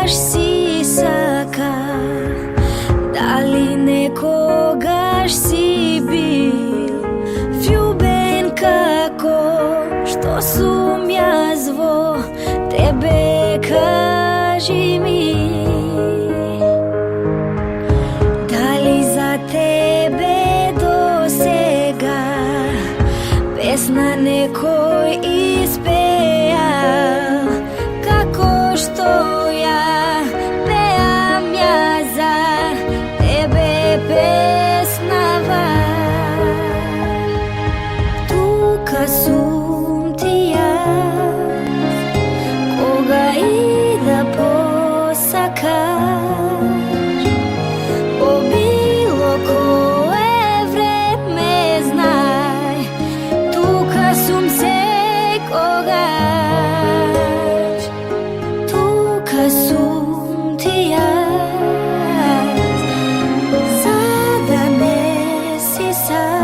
секогаш си сака, дали некогаш си бил влюбен како што сум јас во тебе, кажи ми. Дали за тебе до сега песна некој испеа како што ја пеам јас за тебе песнава. Тука сум ти јас, кога и да посакаш, по било кое време знај, тука сум секогаш. Тука сум ти јас, за да не си сам.